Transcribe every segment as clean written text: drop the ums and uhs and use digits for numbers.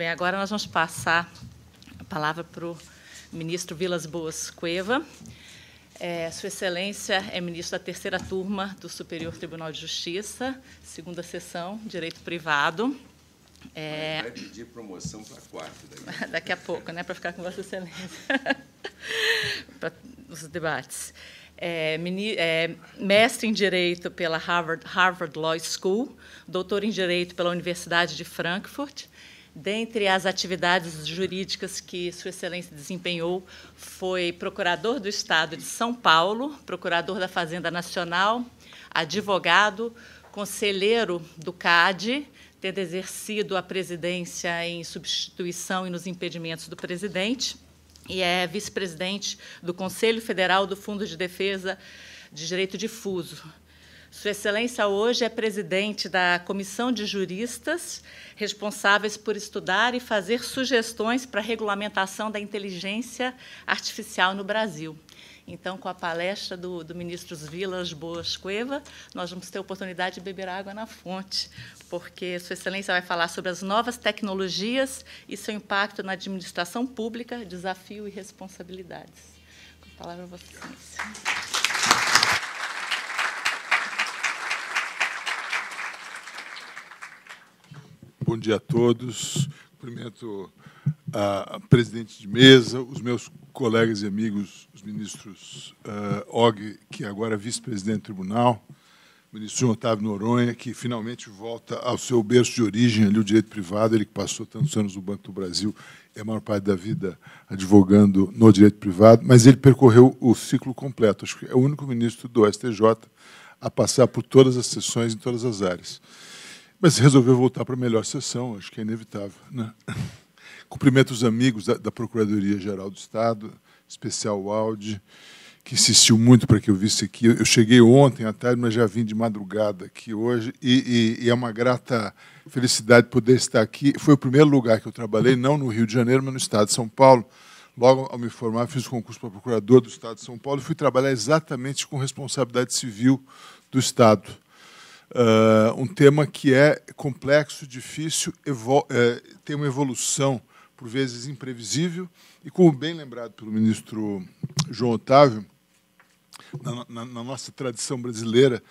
Bem, agora nós vamos passar a palavra para o ministro Vilas Boas Cueva. Sua Excelência é ministro da terceira turma do Superior Tribunal de Justiça, segunda sessão, Direito Privado. Vai pedir promoção para quarta. Daqui a pouco, né, para ficar com Vossa Excelência, para os debates. Mestre em Direito pela Harvard Law School, doutor em Direito pela Universidade de Frankfurt. Dentre as atividades jurídicas que Sua Excelência desempenhou, foi procurador do Estado de São Paulo, procurador da Fazenda Nacional, advogado, conselheiro do CAD, tendo exercido a presidência em substituição e nos impedimentos do presidente, e é vice-presidente do Conselho Federal do Fundo de Defesa de Direito Difuso. Sua Excelência hoje é presidente da Comissão de Juristas, responsáveis por estudar e fazer sugestões para a regulamentação da inteligência artificial no Brasil. Então, com a palestra do ministro Vilas Boas Cueva, nós vamos ter a oportunidade de beber água na fonte, porque Sua Excelência vai falar sobre as novas tecnologias e seu impacto na administração pública, desafio e responsabilidades. Com a palavra a Vossa Excelência. Bom dia a todos. Cumprimento a presidente de mesa, os meus colegas e amigos, os ministros Og, que agora é vice-presidente do tribunal, o ministro João Otávio Noronha, que finalmente volta ao seu berço de origem, ali o direito privado, ele que passou tantos anos no Banco do Brasil e a maior parte da vida advogando no direito privado, mas ele percorreu o ciclo completo. Acho que é o único ministro do STJ a passar por todas as sessões em todas as áreas. Mas resolveu voltar para a melhor sessão, acho que é inevitável, né? Cumprimento os amigos da Procuradoria-Geral do Estado, especial o Aldi, que insistiu muito para que eu visse aqui. Eu cheguei ontem à tarde, mas já vim de madrugada aqui hoje, e é uma grata felicidade poder estar aqui. Foi o primeiro lugar que eu trabalhei, não no Rio de Janeiro, mas no Estado de São Paulo. Logo, ao me formar, fiz o concurso para procurador do Estado de São Paulo e fui trabalhar exatamente com responsabilidade civil do Estado. Um tema que é complexo, difícil, tem uma evolução, por vezes, imprevisível, e, como bem lembrado pelo ministro João Otávio, na nossa tradição brasileira,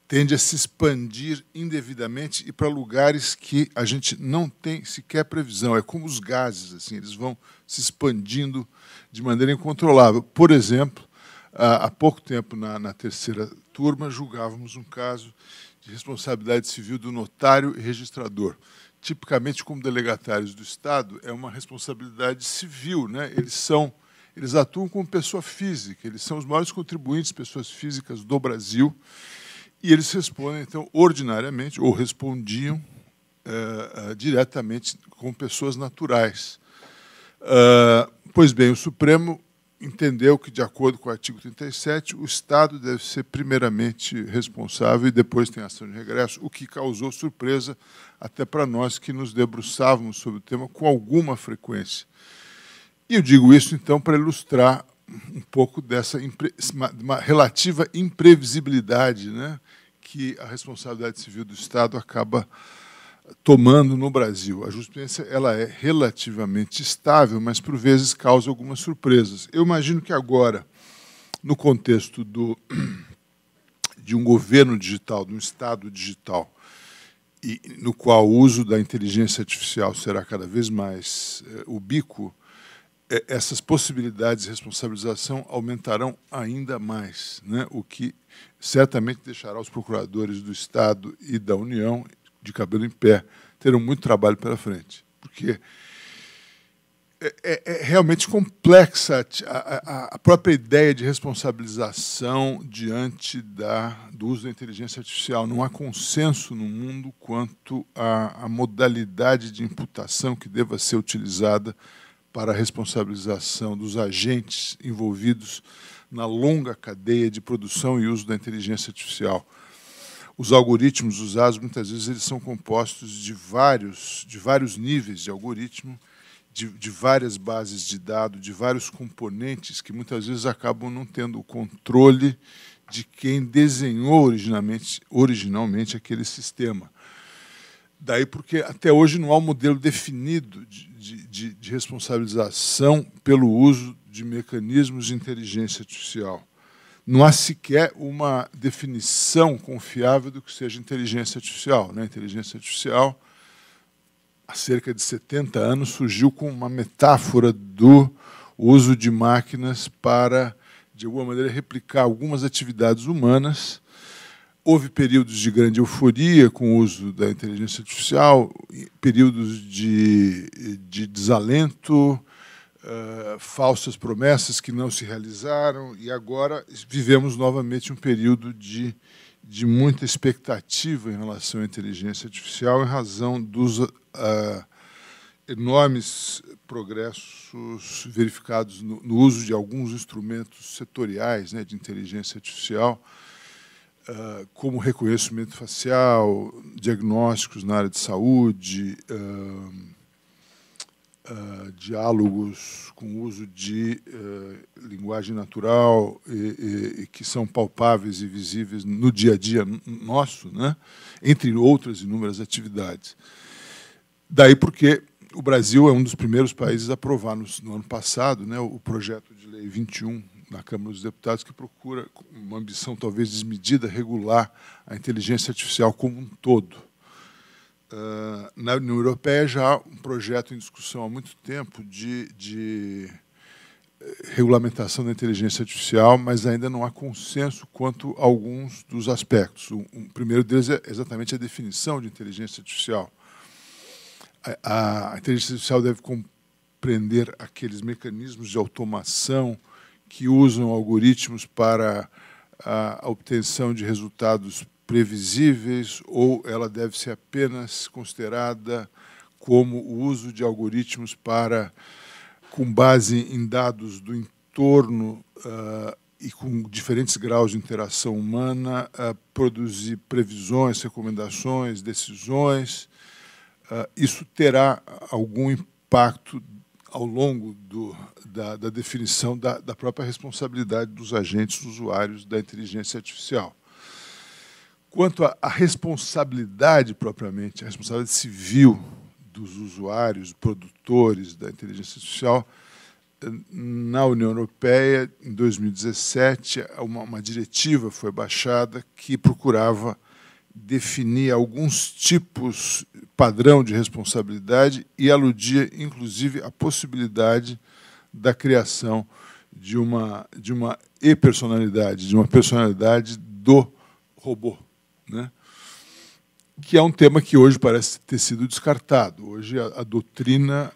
tende a se expandir indevidamente e para lugares que a gente não tem sequer previsão. É como os gases, assim, eles vão se expandindo de maneira incontrolável. Por exemplo, há pouco tempo, na terceira turma, julgávamos um caso de responsabilidade civil do notário e registrador. Tipicamente, como delegatários do Estado, é uma responsabilidade civil, né? Eles atuam como pessoa física, eles são os maiores contribuintes, pessoas físicas do Brasil, e eles respondem, então, ordinariamente, ou respondiam diretamente como pessoas naturais. Pois bem, o Supremo entendeu que, de acordo com o artigo 37, o Estado deve ser primeiramente responsável e depois tem ação de regresso, o que causou surpresa até para nós que nos debruçávamos sobre o tema com alguma frequência. E eu digo isso, então, para ilustrar um pouco dessa uma relativa imprevisibilidade, né, que a responsabilidade civil do Estado acaba tomando no Brasil. A jurisprudência ela é relativamente estável, mas, por vezes, causa algumas surpresas. Eu imagino que agora, no contexto de um governo digital, de um Estado digital, e no qual o uso da inteligência artificial será cada vez mais ubíquo, essas possibilidades de responsabilização aumentarão ainda mais, né? O que certamente deixará os procuradores do Estado e da União de cabelo em pé, terão muito trabalho pela frente, porque é realmente complexa a própria ideia de responsabilização diante do uso da inteligência artificial. Não há consenso no mundo quanto à modalidade de imputação que deva ser utilizada para a responsabilização dos agentes envolvidos na longa cadeia de produção e uso da inteligência artificial. Os algoritmos usados, muitas vezes, eles são compostos de vários níveis de algoritmo, de várias bases de dados, de vários componentes que, muitas vezes, acabam não tendo o controle de quem desenhou originalmente aquele sistema. Daí porque até hoje não há um modelo definido de responsabilização pelo uso de mecanismos de inteligência artificial. Não há sequer uma definição confiável do que seja inteligência artificial. Né? Inteligência artificial, há cerca de 70 anos, surgiu com uma metáfora do uso de máquinas para, de alguma maneira, replicar algumas atividades humanas. Houve períodos de grande euforia com o uso da inteligência artificial, períodos de desalento, falsas promessas que não se realizaram, e agora vivemos novamente um período de muita expectativa em relação à inteligência artificial, em razão dos enormes progressos verificados no uso de alguns instrumentos setoriais, né, de inteligência artificial, como reconhecimento facial, diagnósticos na área de saúde, diálogos com uso de linguagem natural e que são palpáveis e visíveis no dia a dia nosso, né? Entre outras inúmeras atividades. Daí porque o Brasil é um dos primeiros países a aprovar, no ano passado, né, o projeto de lei 21 na Câmara dos Deputados, que procura, com uma ambição talvez desmedida, regular a inteligência artificial como um todo. Na União Europeia já há um projeto em discussão há muito tempo de regulamentação da inteligência artificial, mas ainda não há consenso quanto a alguns dos aspectos. O primeiro deles é exatamente a definição de inteligência artificial. A inteligência artificial deve compreender aqueles mecanismos de automação que usam algoritmos para a obtenção de resultados previsíveis, ou ela deve ser apenas considerada como o uso de algoritmos para, com base em dados do entorno e com diferentes graus de interação humana, produzir previsões, recomendações, decisões. Isso terá algum impacto ao longo da definição da própria responsabilidade dos agentes usuários da inteligência artificial. Quanto à responsabilidade propriamente, a responsabilidade civil dos usuários, produtores da inteligência artificial, na União Europeia, em 2017, uma diretiva foi baixada que procurava definir alguns tipos padrão de responsabilidade e aludia, inclusive, à possibilidade da criação de uma e-personalidade, de uma personalidade do robô, né? Que é um tema que hoje parece ter sido descartado. Hoje a doutrina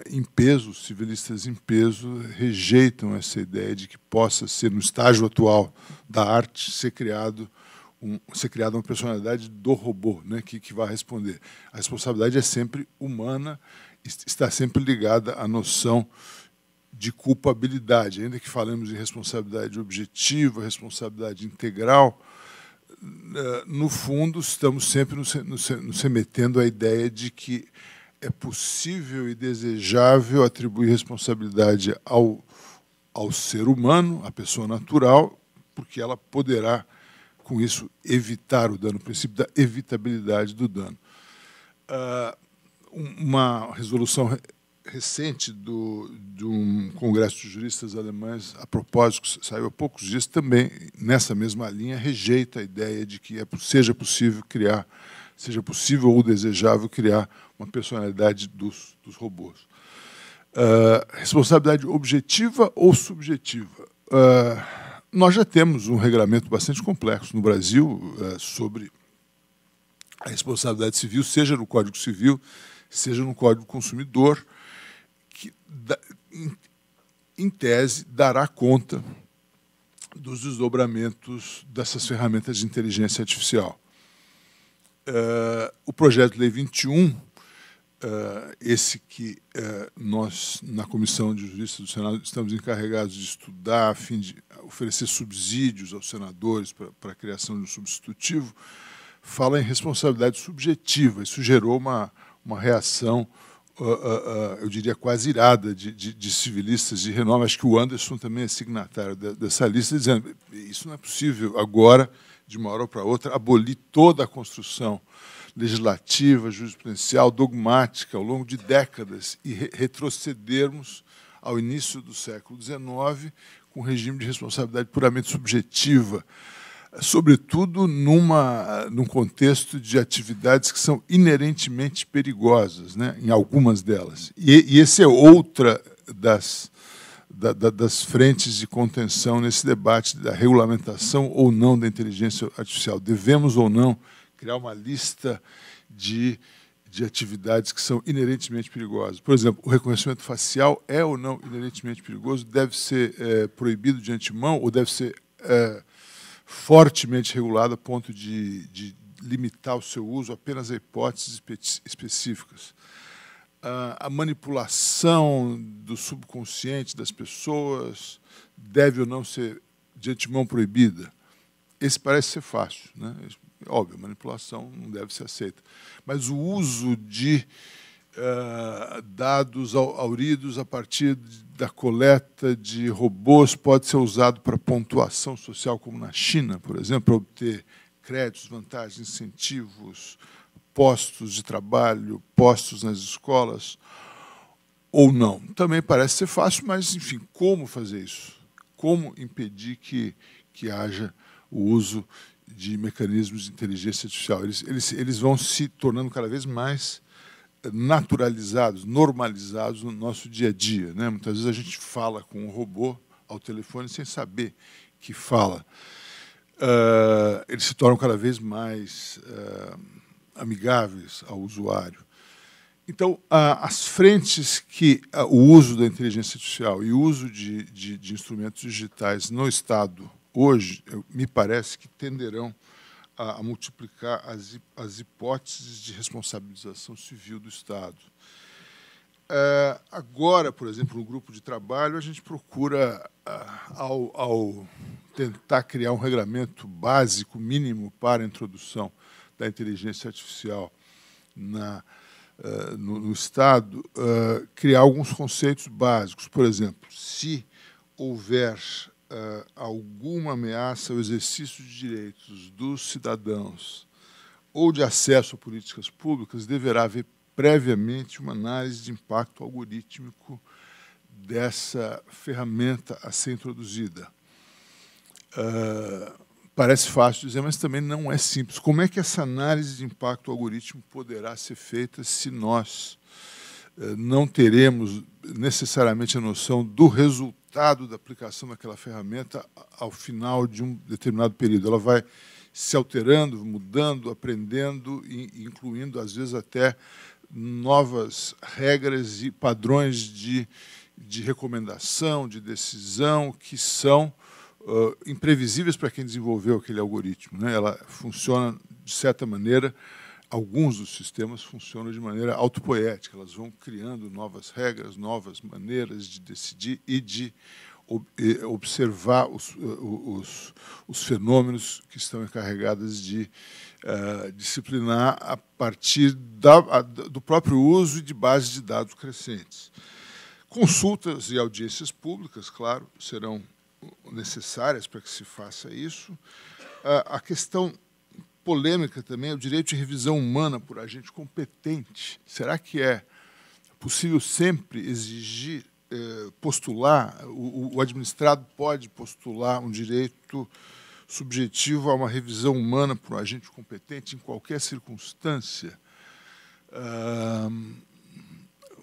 em peso, os civilistas em peso, rejeitam essa ideia de que possa ser, no estágio atual da arte, ser criada uma personalidade do robô, né, que vai responder. A responsabilidade é sempre humana, está sempre ligada à noção de culpabilidade. Ainda que falemos em responsabilidade objetiva, responsabilidade integral, no fundo, estamos sempre nos remetendo à ideia de que é possível e desejável atribuir responsabilidade ao ser humano, à pessoa natural, porque ela poderá, com isso, evitar o dano, o princípio da evitabilidade do dano. Uma resolução recente de um congresso de juristas alemães, a propósito, que saiu há poucos dias, também, nessa mesma linha, rejeita a ideia de que seja possível ou desejável criar uma personalidade dos robôs. Responsabilidade objetiva ou subjetiva? Nós já temos um regulamento bastante complexo no Brasil sobre a responsabilidade civil, seja no Código Civil, seja no Código do Consumidor, que, em tese, dará conta dos desdobramentos dessas ferramentas de inteligência artificial. O projeto de lei 21, esse que nós, na Comissão de Justiça do Senado, estamos encarregados de estudar, a fim de oferecer subsídios aos senadores para a criação de um substitutivo, fala em responsabilidade subjetiva. Isso gerou uma reação, eu diria, quase irada de civilistas de renome. Acho que o Anderson também é signatário dessa lista, dizendo que isso não é possível agora, de uma hora para outra, abolir toda a construção legislativa, jurisprudencial, dogmática, ao longo de décadas, e retrocedermos ao início do século XIX, com um regime de responsabilidade puramente subjetiva, sobretudo num contexto de atividades que são inerentemente perigosas, né, em algumas delas. E essa é outra das frentes de contenção nesse debate da regulamentação ou não da inteligência artificial. Devemos ou não criar uma lista de atividades que são inerentemente perigosas. Por exemplo, o reconhecimento facial é ou não inerentemente perigoso? Deve ser proibido de antemão ou deve ser fortemente regulado a ponto de limitar o seu uso apenas a hipóteses específicas? A manipulação do subconsciente das pessoas deve ou não ser de antemão proibida? Esse parece ser fácil, né? Óbvio, a manipulação não deve ser aceita. Mas o uso de dados auridos a partir da coleta de robôs pode ser usado para pontuação social, como na China, por exemplo, para obter créditos, vantagens, incentivos, postos de trabalho, postos nas escolas, ou não. Também parece ser fácil, mas, enfim, como fazer isso? Como impedir que haja o uso de mecanismos de inteligência artificial? Eles vão se tornando cada vez mais naturalizados, normalizados no nosso dia a dia, né? Muitas vezes a gente fala com um robô ao telefone sem saber que fala. Eles se tornam cada vez mais amigáveis ao usuário. Então, as frentes que o uso da inteligência artificial e o uso de instrumentos digitais no Estado hoje, me parece que tenderão a multiplicar as hipóteses de responsabilização civil do Estado. Agora, por exemplo, no grupo de trabalho, a gente procura, ao tentar criar um regramento básico, mínimo, para a introdução da inteligência artificial no Estado, criar alguns conceitos básicos. Por exemplo, se houver alguma ameaça ao exercício de direitos dos cidadãos ou de acesso a políticas públicas, deverá haver previamente uma análise de impacto algorítmico dessa ferramenta a ser introduzida. Parece fácil dizer, mas também não é simples. Como é que essa análise de impacto algorítmico poderá ser feita se nós não teremos necessariamente a noção do resultado da aplicação daquela ferramenta ao final de um determinado período? Ela vai se alterando, mudando, aprendendo e incluindo, às vezes, até novas regras e padrões de recomendação, de decisão, que são imprevisíveis para quem desenvolveu aquele algoritmo, né? Ela funciona, de certa maneira, alguns dos sistemas funcionam de maneira autopoética, elas vão criando novas regras, novas maneiras de decidir e de observar os fenômenos que estão encarregados de disciplinar a partir do próprio uso de bases de dados crescentes. Consultas e audiências públicas, claro, serão necessárias para que se faça isso. A questão polêmica também é o direito de revisão humana por agente competente. Será que é possível sempre exigir, postular, o administrado pode postular um direito subjetivo a uma revisão humana por um agente competente em qualquer circunstância?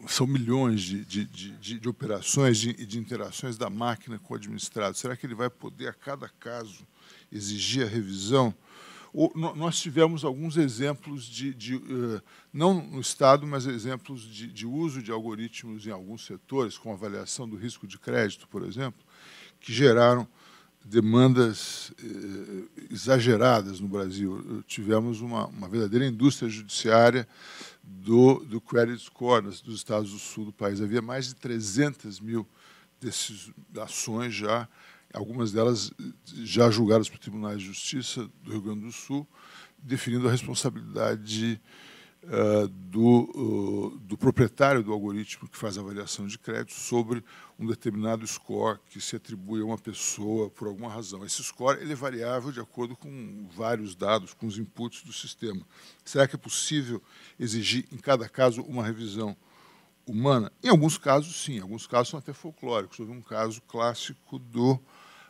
São milhões de operações e de interações da máquina com o administrado. Será que ele vai poder, a cada caso, exigir a revisão? Nós tivemos alguns exemplos não no Estado, mas exemplos de uso de algoritmos em alguns setores, com avaliação do risco de crédito, por exemplo, que geraram demandas exageradas no Brasil. Tivemos uma verdadeira indústria judiciária do credit score dos estados do sul do país. Havia mais de 300 mil dessas ações já, algumas delas já julgadas por tribunais de justiça do Rio Grande do Sul, definindo a responsabilidade do proprietário do algoritmo que faz a avaliação de crédito sobre um determinado score que se atribui a uma pessoa por alguma razão. Esse score ele é variável de acordo com vários dados, com os inputs do sistema. Será que é possível exigir, em cada caso, uma revisão humana? Em alguns casos, sim. Em alguns casos são até folclóricos. Houve um caso clássico do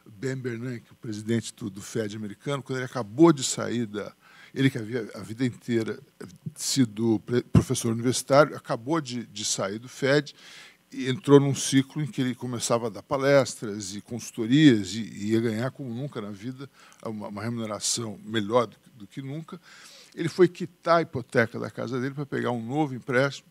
Ben Bernanke, o presidente do Fed americano, quando ele acabou de sair ele que havia a vida inteira sido professor universitário, acabou de sair do Fed e entrou num ciclo em que ele começava a dar palestras e consultorias e ia ganhar, como nunca na vida, uma remuneração melhor do que nunca. Ele foi quitar a hipoteca da casa dele para pegar um novo empréstimo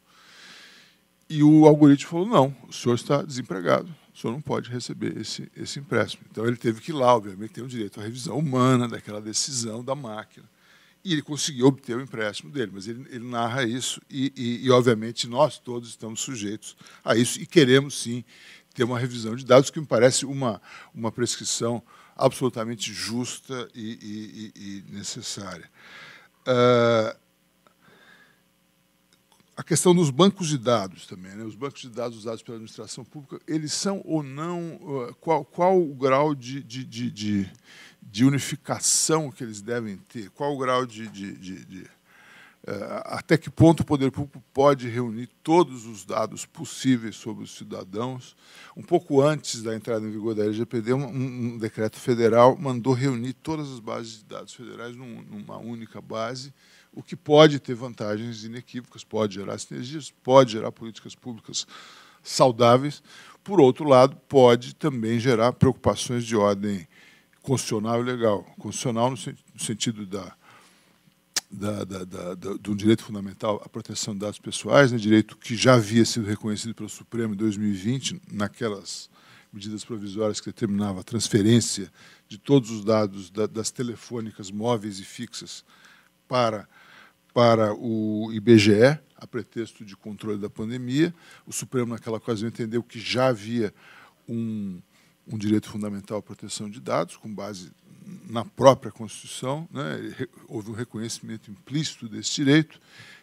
e o algoritmo falou, não, o senhor está desempregado, o senhor não pode receber esse empréstimo. Então, ele teve que ir lá, obviamente, tem o direito à revisão humana daquela decisão da máquina. E ele conseguiu obter o empréstimo dele, mas ele narra isso e, obviamente, nós todos estamos sujeitos a isso e queremos, sim, ter uma revisão de dados, que me parece uma prescrição absolutamente justa e necessária. A questão dos bancos de dados também, né? Os bancos de dados usados pela administração pública, eles são ou não... Qual o grau de unificação que eles devem ter? Qual o grau até que ponto o poder público pode reunir todos os dados possíveis sobre os cidadãos? Um pouco antes da entrada em vigor da LGPD, um decreto federal mandou reunir todas as bases de dados federais numa única base, o que pode ter vantagens inequívocas, pode gerar sinergias, pode gerar políticas públicas saudáveis. Por outro lado, pode também gerar preocupações de ordem constitucional e legal. Constitucional no sentido do direito fundamental à proteção de dados pessoais, né, direito que já havia sido reconhecido pelo Supremo em 2020, naquelas medidas provisórias que determinavam a transferência de todos os dados das telefônicas móveis e fixas para o IBGE, a pretexto de controle da pandemia. O Supremo, naquela ocasião, entendeu que já havia um direito fundamental à proteção de dados, com base na própria Constituição, né? Houve um reconhecimento implícito desse direito,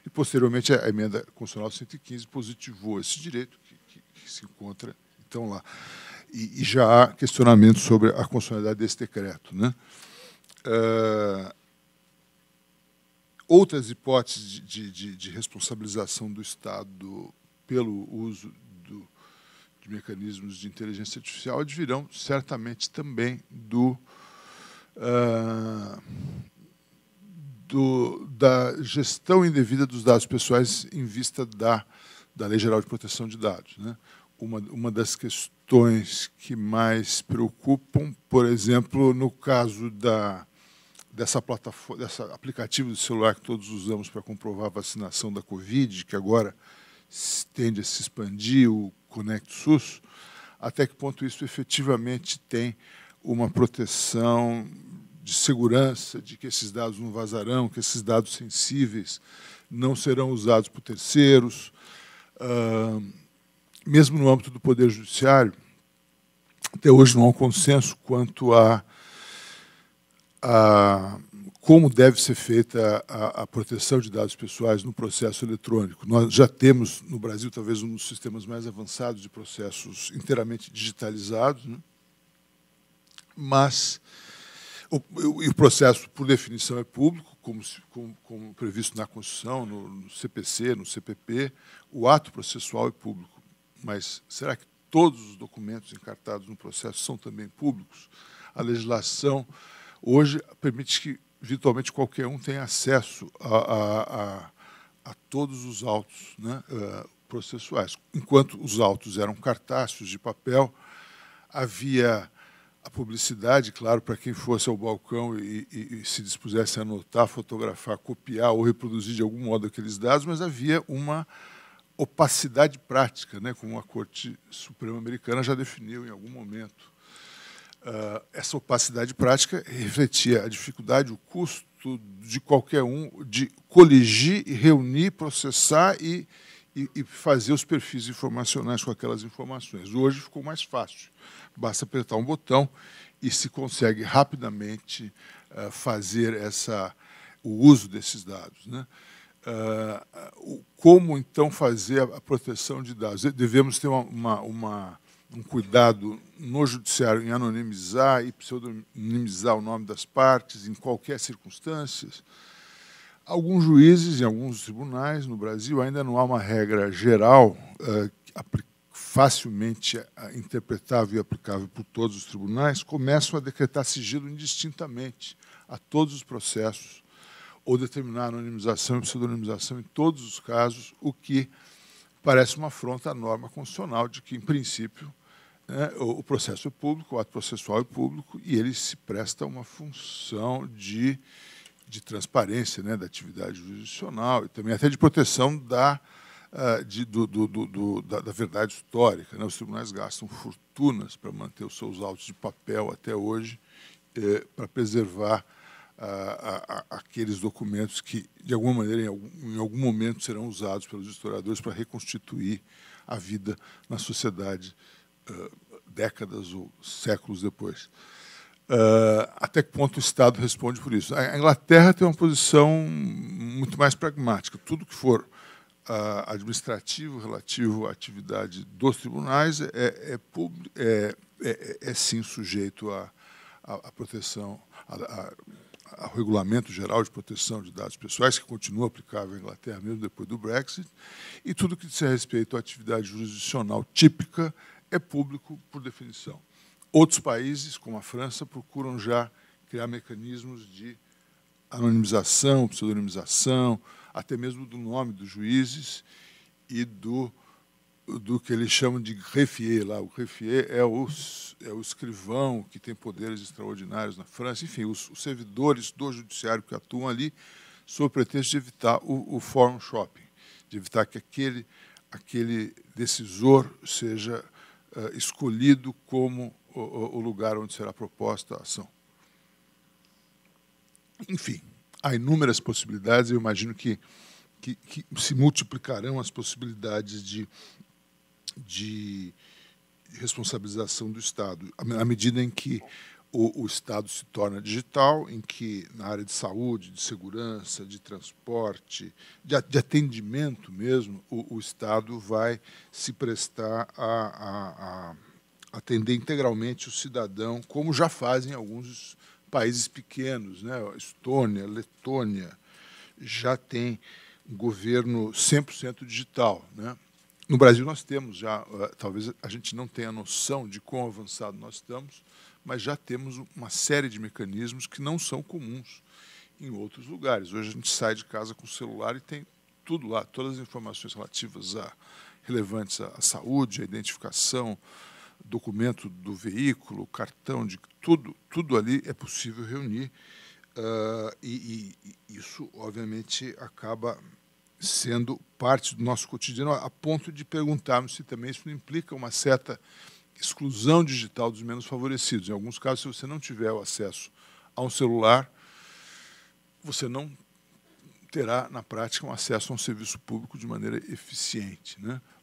e, posteriormente, a emenda constitucional 115 positivou esse direito, que se encontra, então, lá. E já há questionamento sobre a constitucionalidade desse decreto, né? Outras hipóteses de responsabilização do Estado pelo uso de mecanismos de inteligência artificial advirão certamente também da gestão indevida dos dados pessoais em vista da Lei Geral de Proteção de Dados, né? Uma das questões que mais preocupam, por exemplo, no caso dessa plataforma, desse aplicativo de celular que todos usamos para comprovar a vacinação da Covid, que agora tende a se expandir, o Conect SUS, até que ponto isso efetivamente tem uma proteção de segurança, de que esses dados não vazarão, que esses dados sensíveis não serão usados por terceiros. Mesmo no âmbito do Poder Judiciário, até hoje não há um consenso quanto a como deve ser feita a proteção de dados pessoais no processo eletrônico. Nós já temos, no Brasil, talvez um dos sistemas mais avançados de processos inteiramente digitalizados, né? Mas o processo, por definição, é público, como previsto na Constituição, no CPC, no CPP. O ato processual é público. Mas será que todos os documentos encartados no processo são também públicos? A legislação hoje permite que virtualmente qualquer um tenha acesso a todos os autos, né, processuais. Enquanto os autos eram cartazes de papel, havia a publicidade, claro, para quem fosse ao balcão e se dispusesse a anotar, fotografar, copiar ou reproduzir de algum modo aqueles dados, mas havia uma opacidade prática, né, como a Corte Suprema Americana já definiu em algum momento. Essa opacidade prática refletia a dificuldade, o custo de qualquer um de coligir, reunir, processar e fazer os perfis informacionais com aquelas informações. Hoje ficou mais fácil. Basta apertar um botão e se consegue rapidamente fazer o uso desses dados, né? Como, então, fazer a proteção de dados? Devemos ter um cuidado no judiciário em anonimizar e pseudonimizar o nome das partes em qualquer circunstância. Alguns juízes, em alguns tribunais no Brasil, ainda não há uma regra geral facilmente interpretável e aplicável por todos os tribunais, começam a decretar sigilo indistintamente a todos os processos, ou determinar anonimização e pseudonimização em todos os casos, o que parece uma afronta à norma constitucional de que, em princípio, o processo é público, o ato processual é público, e ele se presta a uma função de transparência, da atividade jurisdicional e também até de proteção da verdade histórica. Os tribunais gastam fortunas para manter os seus autos de papel até hoje, para preservar aqueles documentos que, de alguma maneira, em algum momento, serão usados pelos historiadores para reconstituir a vida na sociedade décadas ou séculos depois. Até que ponto o Estado responde por isso? A Inglaterra tem uma posição muito mais pragmática. Tudo que for administrativo relativo à atividade dos tribunais é sim sujeito à proteção, ao Regulamento Geral de Proteção de Dados Pessoais, que continua aplicável à Inglaterra mesmo depois do Brexit, e tudo que diz respeito à atividade jurisdicional típica é público por definição. Outros países, como a França, procuram já criar mecanismos de anonimização, pseudonimização, até mesmo do nome dos juízes e do que eles chamam de greffier. Lá. O greffier é o escrivão que tem poderes extraordinários na França. Enfim, os servidores do judiciário que atuam ali sob pretexto de evitar o forum shopping, de evitar que aquele decisor seja escolhido como o lugar onde será proposta a ação. Enfim, há inúmeras possibilidades. Eu imagino que se multiplicarão as possibilidades de responsabilização do Estado, à medida em que o Estado se torna digital, em que na área de saúde, de segurança, de transporte, de atendimento mesmo, o Estado vai se prestar a atender integralmente o cidadão, como já fazem alguns países pequenos, Estônia, Letônia, já tem um governo 100% digital. No Brasil nós temos já, talvez a gente não tenha noção de quão avançado nós estamos, mas já temos uma série de mecanismos que não são comuns em outros lugares. Hoje a gente sai de casa com o celular e tem tudo lá, todas as informações relativas relevantes à saúde, à identificação, documento do veículo, cartão, de tudo ali é possível reunir, e isso, obviamente, acaba sendo parte do nosso cotidiano, a ponto de perguntarmos se também isso não implica uma certa exclusão digital dos menos favorecidos. Em alguns casos, se você não tiver o acesso a um celular, você não terá, na prática, um acesso a um serviço público de maneira eficiente,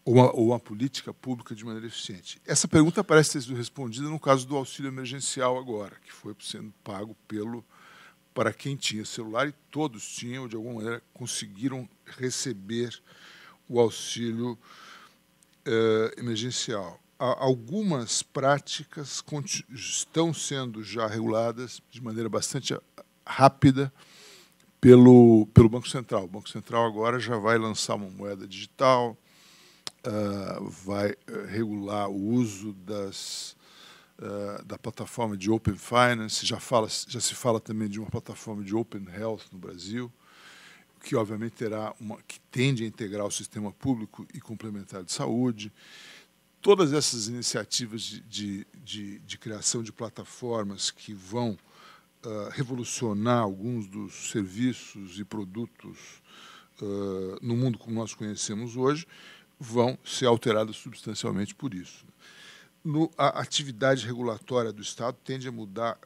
ou uma política pública de maneira eficiente. Essa pergunta parece ter sido respondida no caso do auxílio emergencial agora, que foi sendo pago para quem tinha celular, e todos tinham, de alguma maneira, conseguiram receber o auxílio emergencial. Algumas práticas estão sendo já reguladas de maneira bastante rápida pelo Banco Central. O Banco Central agora já vai lançar uma moeda digital, vai regular o uso da plataforma de Open Finance, já se fala também de uma plataforma de Open Health no Brasil, que obviamente que tende a integrar o sistema público e complementar de saúde. Todas essas iniciativas de criação de plataformas que vão revolucionar alguns dos serviços e produtos no mundo como nós conhecemos hoje, vão ser alteradas substancialmente por isso. A atividade regulatória do Estado tende a mudar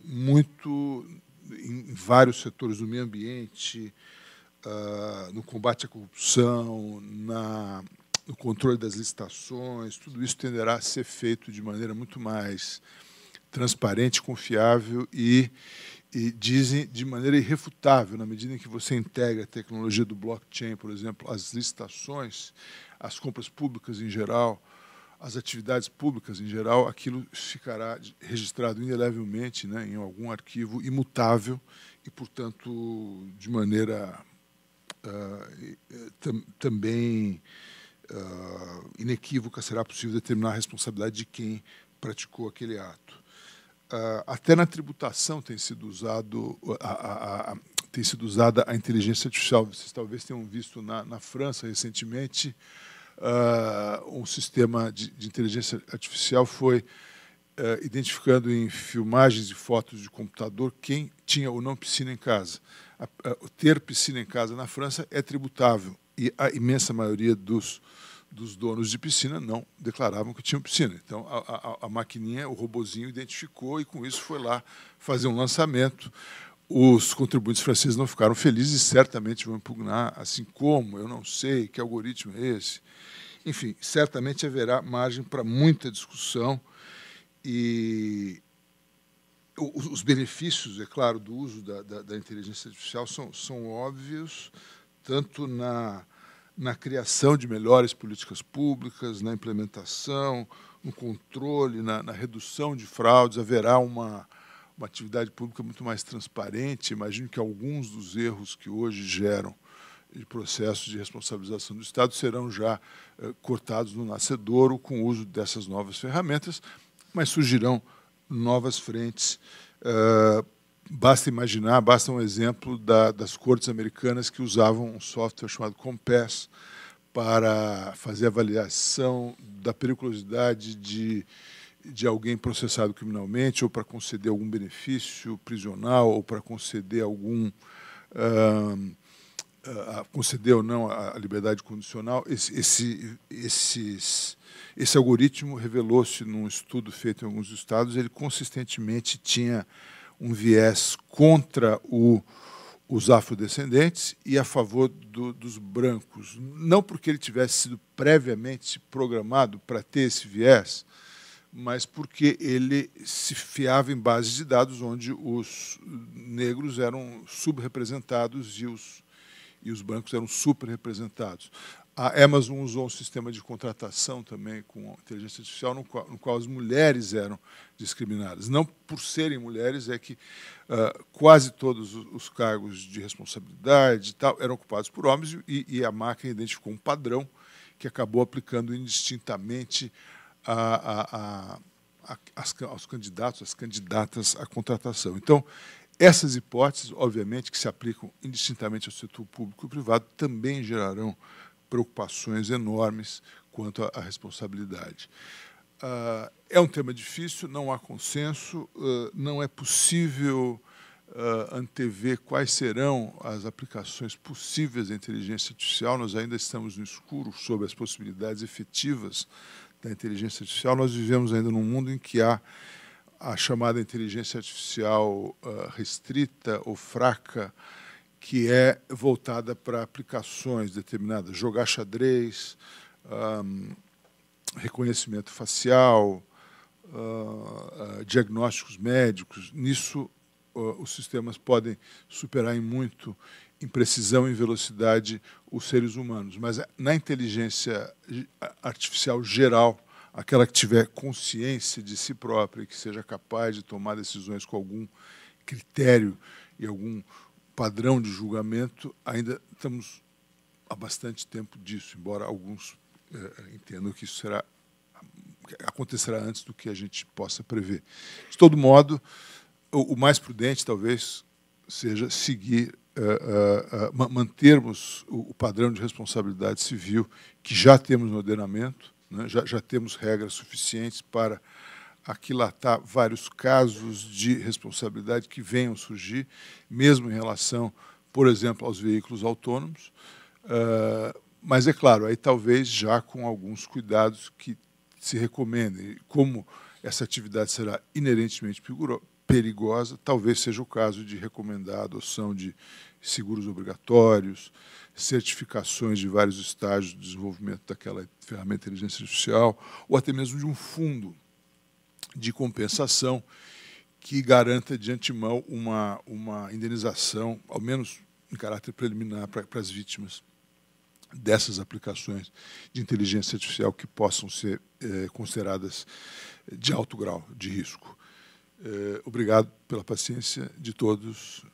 muito em vários setores do meio ambiente, no combate à corrupção, no controle das licitações. Tudo isso tenderá a ser feito de maneira muito mais transparente, confiável e e dizem de maneira irrefutável, na medida em que você integra a tecnologia do blockchain, por exemplo, as licitações, as compras públicas em geral, as atividades públicas em geral, aquilo ficará registrado indelevelmente, né, em algum arquivo imutável e, portanto, de maneira também inequívoca, será possível determinar a responsabilidade de quem praticou aquele ato. Até na tributação tem sido usada a inteligência artificial. Vocês talvez tenham visto na França recentemente um sistema de inteligência artificial foi identificando em filmagens e fotos de computador quem tinha ou não piscina em casa. Ter piscina em casa na França é tributável e a imensa maioria dos donos de piscina não declaravam que tinham piscina. Então, a maquininha, o robozinho, identificou e, com isso, foi lá fazer um lançamento. Os contribuintes franceses não ficaram felizes e certamente vão impugnar, assim como, eu não sei, que algoritmo é esse. Enfim, certamente haverá margem para muita discussão e os benefícios, é claro, do uso da inteligência artificial são óbvios, tanto na criação de melhores políticas públicas, na implementação, no controle, na redução de fraudes. Haverá uma atividade pública muito mais transparente. Imagino que alguns dos erros que hoje geram de processos de responsabilização do Estado serão já cortados no nascedouro com o uso dessas novas ferramentas, mas surgirão novas frentes. Basta imaginar, basta um exemplo das cortes americanas que usavam um software chamado Compass para fazer avaliação da periculosidade de alguém processado criminalmente, ou para conceder algum benefício prisional, ou para conceder conceder ou não a liberdade condicional. Esse algoritmo revelou-se num estudo feito em alguns estados, ele consistentemente tinha um viés contra os afrodescendentes e a favor dos brancos. Não porque ele tivesse sido previamente programado para ter esse viés, mas porque ele se fiava em bases de dados onde os negros eram subrepresentados e os brancos eram superrepresentados. A Amazon usou um sistema de contratação também com inteligência artificial no qual as mulheres eram discriminadas. Não por serem mulheres, é que quase todos os cargos de responsabilidade e tal eram ocupados por homens e a máquina identificou um padrão que acabou aplicando indistintamente aos candidatos, às candidatas à contratação. Então, essas hipóteses, obviamente, que se aplicam indistintamente ao setor público e privado, também gerarão preocupações enormes quanto à responsabilidade. É um tema difícil, não há consenso, não é possível antever quais serão as aplicações possíveis da inteligência artificial. Nós ainda estamos no escuro sobre as possibilidades efetivas da inteligência artificial. Nós vivemos ainda num mundo em que há a chamada inteligência artificial restrita ou fraca, que é voltada para aplicações determinadas, jogar xadrez, reconhecimento facial, diagnósticos médicos. Nisso, os sistemas podem superar em precisão e velocidade os seres humanos. Mas na inteligência artificial geral, aquela que tiver consciência de si própria e que seja capaz de tomar decisões com algum critério e algum padrão de julgamento, ainda estamos há bastante tempo disso, embora alguns entendam que isso acontecerá antes do que a gente possa prever. De todo modo, o mais prudente, talvez, seja seguir, mantermos o padrão de responsabilidade civil que já temos no ordenamento, né? Já temos regras suficientes para aquilatar vários casos de responsabilidade que venham surgir, mesmo em relação, por exemplo, aos veículos autônomos. Mas, é claro, aí talvez já com alguns cuidados que se recomendem. Como essa atividade será inerentemente perigosa, talvez seja o caso de recomendar a adoção de seguros obrigatórios, certificações de vários estágios de desenvolvimento daquela ferramenta de inteligência artificial, ou até mesmo de um fundo de compensação que garanta de antemão uma indenização, ao menos em caráter preliminar, para as vítimas dessas aplicações de inteligência artificial que possam ser consideradas de alto grau de risco. Obrigado pela paciência de todos.